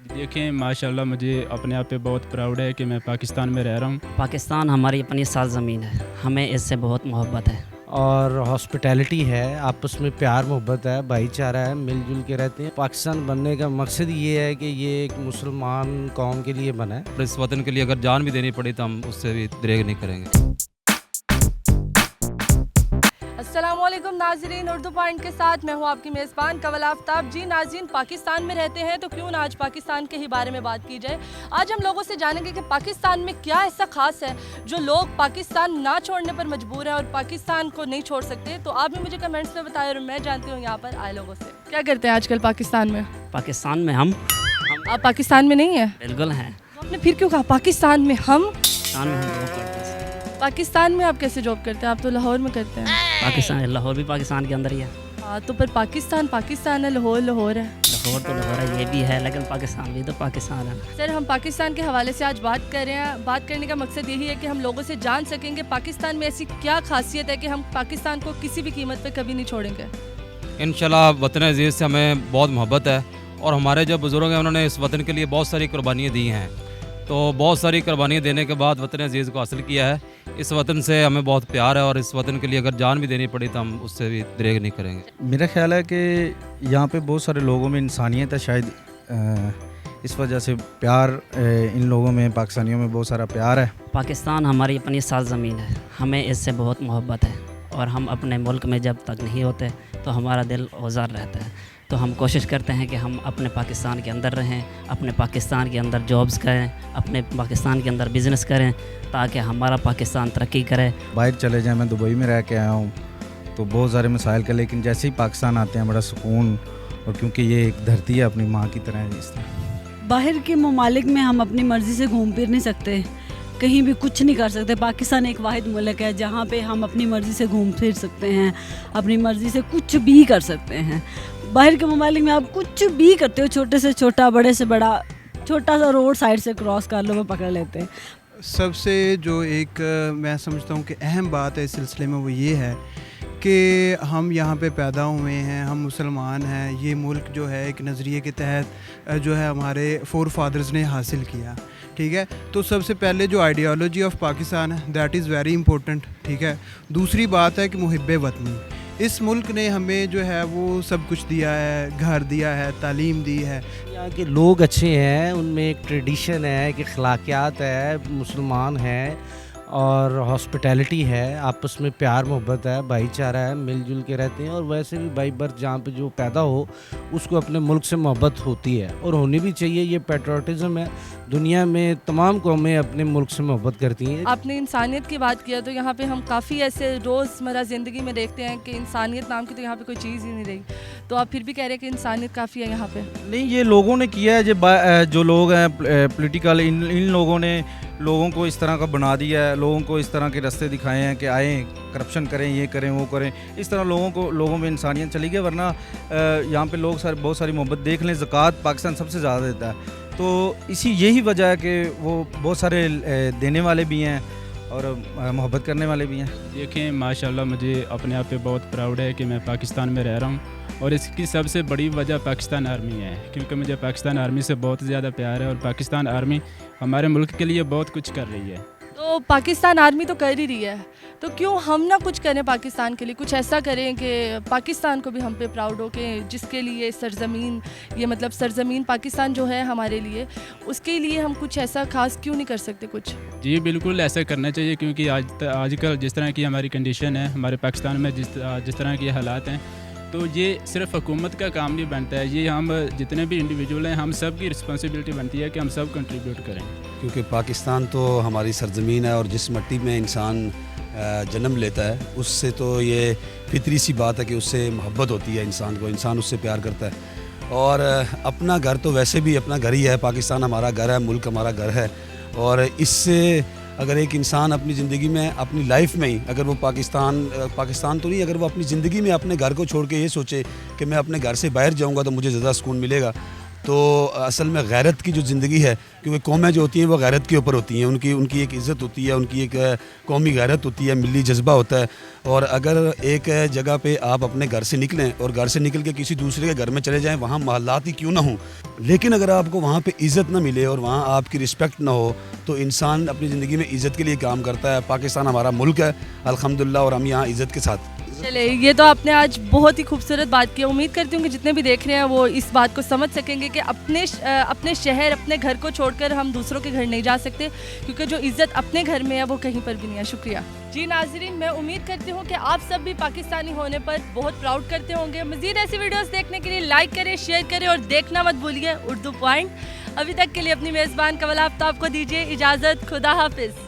देखें माशाल्लाह मुझे अपने आप पे बहुत प्राउड है कि मैं पाकिस्तान में रह रहा हूँ। पाकिस्तान हमारी अपनी सरज़मीन है, हमें इससे बहुत मोहब्बत है। और हॉस्पिटैलिटी है, आपस में प्यार मोहब्बत है, भाईचारा है, मिलजुल के रहते हैं। पाकिस्तान बनने का मकसद ये है कि ये एक मुसलमान कौम के लिए बना है। इस वतन के लिए अगर जान भी देनी पड़ी तो हम उससे भी दरेग नहीं करेंगे। अस्सलामुअलैकुम नाज़रीन, उर्दू पॉइंट के साथ मैं हूँ आपकी मेज़बान कंवल आफ्ताब। जी नाज़रीन, पाकिस्तान में रहते हैं तो क्यों ना आज पाकिस्तान के ही बारे में बात की जाए। आज हम लोगों से जानेंगे कि पाकिस्तान में क्या ऐसा ख़ास है जो लोग पाकिस्तान ना छोड़ने पर मजबूर हैं और पाकिस्तान को नहीं छोड़ सकते। तो आप भी मुझे कमेंट्स में बताएं और मैं जानती हूँ यहाँ पर आए लोगों से क्या करते हैं आजकल पाकिस्तान में। पाकिस्तान में हम आप पाकिस्तान में नहीं हैं? बिल्कुल हैं। तो आपने फिर क्यों कहा पाकिस्तान में हम? पाकिस्तान में हम जॉब करते हैं। पाकिस्तान में आप कैसे जॉब करते हैं? आप तो लाहौर में करते हैं। पाकिस्तान, लाहौर भी पाकिस्तान के अंदर ही है। हाँ, तो पर पाकिस्तान पाकिस्तान है, लाहौर लाहौर है। लाहौर तो लाहौर है, ये भी है, लेकिन पाकिस्तान भी तो पाकिस्तान है। सर, हम पाकिस्तान के हवाले से आज बात कर रहे हैं। बात करने का मकसद यही है कि हम लोगों से जान सकेंगे पाकिस्तान में ऐसी क्या खासियत है कि हम पाकिस्तान को किसी भी कीमत पे कभी नहीं छोड़ेंगे। इंशाल्लाह वतन अज़ीज़ से हमें बहुत मोहब्बत है और हमारे जो बुज़ुर्ग हैं उन्होंने इस वतन के लिए बहुत सारी कुर्बानियाँ दी हैं। तो बहुत सारी कुर्बानियाँ देने के बाद वतन अज़ीज़ को हासिल किया है। इस वतन से हमें बहुत प्यार है और इस वतन के लिए अगर जान भी देनी पड़ी तो हम उससे भी दरेग नहीं करेंगे। मेरा ख्याल है कि यहाँ पे बहुत सारे लोगों में इंसानियत है, शायद इस वजह से प्यार इन लोगों में, पाकिस्तानियों में बहुत सारा प्यार है। पाकिस्तान हमारी अपनी सरज़मीन है, हमें इससे बहुत मोहब्बत है और हम अपने मुल्क में जब तक नहीं होते तो हमारा दिल औजार रहता है। तो हम कोशिश करते हैं कि हम अपने पाकिस्तान के अंदर रहें, अपने पाकिस्तान के अंदर जॉब्स करें, अपने पाकिस्तान के अंदर बिज़नेस करें ताकि हमारा पाकिस्तान तरक्की करे। बाहर चले जाएं, मैं दुबई में रह के आया हूँ तो बहुत सारे मसाइल का, लेकिन जैसे ही पाकिस्तान आते हैं बड़ा सुकून, और क्योंकि ये एक धरती है अपनी माँ की तरह है। इस तरह बाहर के ममालिक में हम अपनी मर्ज़ी से घूम फिर नहीं सकते, कहीं भी कुछ नहीं कर सकते। पाकिस्तान एक वाहिद मुल्क है जहाँ पे हम अपनी मर्ज़ी से घूम फिर सकते हैं, अपनी मर्ज़ी से कुछ भी कर सकते हैं। बाहर के ममालिक में आप कुछ भी करते हो, छोटे से छोटा, बड़े से बड़ा, छोटा सा रोड साइड से क्रॉस कर लो, वो पकड़ लेते हैं। सबसे जो एक मैं समझता हूँ कि अहम बात है इस सिलसिले में वो ये है कि हम यहाँ पे पैदा हुए हैं, हम मुसलमान हैं। ये मुल्क जो है एक नज़रिए के तहत जो है हमारे फोर फादर्स ने हासिल किया, ठीक है। तो सबसे पहले जो आइडियोलॉजी ऑफ पाकिस्तान है दैट इज़ वेरी इंपॉर्टेंट, ठीक है। दूसरी बात है कि मुहिब्बे वतनी, इस मुल्क ने हमें जो है वो सब कुछ दिया है, घर दिया है, तालीम दी है। यहाँ के लोग अच्छे हैं, उनमें एक ट्रेडिशन है, एक अखलाकियात है, मुसलमान हैं, और हॉस्पिटैलिटी है, आपस में प्यार मोहब्बत है, भाईचारा है, मिलजुल के रहते हैं। और वैसे भी बाई बर्थ जहाँ पे जो पैदा हो उसको अपने मुल्क से मोहब्बत होती है और होनी भी चाहिए। ये पेट्रोटिज़म है। दुनिया में तमाम कौमें अपने मुल्क से मोहब्बत करती हैं। आपने इंसानियत की बात किया तो यहाँ पे हम काफ़ी ऐसे रोज़मर्रा ज़िंदगी में देखते हैं कि इंसानियत नाम की तो यहाँ पे कोई चीज़ ही नहीं रही। तो आप फिर भी कह रहे हैं कि इंसानियत काफ़ी है यहाँ पे? नहीं, ये लोगों ने किया है, जो लोग हैं पॉलिटिकल, इन लोगों ने लोगों को इस तरह का बना दिया है, लोगों को इस तरह के रास्ते दिखाए हैं कि आएँ करप्शन करें, ये करें, वो करें। इस तरह लोगों में इंसानियत चली गई। वरना यहाँ पे लोग बहुत सारी मोहब्बत देख लें। ज़कात पाकिस्तान सबसे ज़्यादा देता है, तो यही वजह है कि वो बहुत सारे देने वाले भी हैं और मोहब्बत करने वाले भी हैं। देखें माशाल्लाह मुझे अपने आप पे बहुत प्राउड है कि मैं पाकिस्तान में रह रहा हूँ और इसकी सबसे बड़ी वजह पाकिस्तान आर्मी है, क्योंकि मुझे पाकिस्तान आर्मी से बहुत ज़्यादा प्यार है और पाकिस्तान आर्मी हमारे मुल्क के लिए बहुत कुछ कर रही है। तो पाकिस्तान आर्मी तो कर ही रही है, तो क्यों हम ना कुछ करें पाकिस्तान के लिए? कुछ ऐसा करें कि पाकिस्तान को भी हम पे प्राउड हो कि जिसके लिए सरज़मीन, ये मतलब सरज़मीन पाकिस्तान जो है हमारे लिए, उसके लिए हम कुछ ऐसा खास क्यों नहीं कर सकते कुछ? जी बिल्कुल ऐसा करना चाहिए, क्योंकि आजकल जिस तरह की हमारी कंडीशन है हमारे पाकिस्तान में, जिस तरह के हालात हैं, तो ये सिर्फ हुकूमत का काम नहीं बनता है, ये हम जितने भी इंडिविजुअल हैं हम सब की रिस्पॉन्सिबिलिटी बनती है कि हम सब कंट्रीब्यूट करें। क्योंकि पाकिस्तान तो हमारी सरज़मीन है और जिस मिट्टी में इंसान जन्म लेता है उससे तो ये फितरी सी बात है कि उससे मोहब्बत होती है इंसान को, इंसान उससे प्यार करता है। और अपना घर तो वैसे भी अपना घर ही है, पाकिस्तान हमारा घर है, मुल्क हमारा घर है। और इससे अगर एक इंसान अपनी ज़िंदगी में, अपनी लाइफ में ही, अगर वो पाकिस्तान तो नहीं, अगर वो अपनी ज़िंदगी में अपने घर को छोड़ के ये सोचे कि मैं अपने घर से बाहर जाऊंगा तो मुझे ज़्यादा सुकून मिलेगा, تو اصل میں غیرت کی جو زندگی ہے، کیونکہ قومیں جو ہوتی ہیں وہ غیرت کے اوپر ہوتی ہیں، ان کی ایک عزت ہوتی ہے، ان کی ایک قومی غیرت ہوتی ہے، ملی جذبہ ہوتا ہے. اور اگر ایک جگہ پہ آپ اپنے گھر سے نکلیں اور گھر سے نکل کے کسی دوسرے کے گھر میں چلے جائیں، وہاں محلات ہی کیوں نہ ہوں، لیکن اگر آپ کو وہاں پہ عزت نہ ملے اور وہاں آپ کی رسپیکٹ نہ ہو، تو انسان اپنی زندگی میں عزت کے لیے کام کرتا ہے. پاکستان ہمارا ملک ہے الحمدللہ، اور ہم یہاں عزت کے ساتھ. چلے، یہ تو آپ نے آج بہت ہی خوبصورت بات کی. امید کرتی ہوں کہ جتنے بھی دیکھ رہے ہیں وہ اس بات کو سمجھ سکیں گے کہ اپنے شہر، اپنے گھر کو چھوڑ کر ہم دوسروں کے گھر نہیں جا سکتے، کیونکہ جو عزت اپنے گھر میں ہے وہ کہیں پر بھی نہیں ہے. شکریہ. جی ناظرین، میں امید کرتی ہوں کہ آپ سب بھی پاکستانی ہونے پر بہت پراؤڈ کرتے ہوں گے. مزید ایسی ویڈیوز دیکھنے کے لیے لائک کریں، شیئر کریں اور دیکھنا مت بھولیے اردو پوائنٹ. ابھی تک کے لیے اپنی میزبان کول آفتاب کو دیجیے اجازت. خدا حافظ.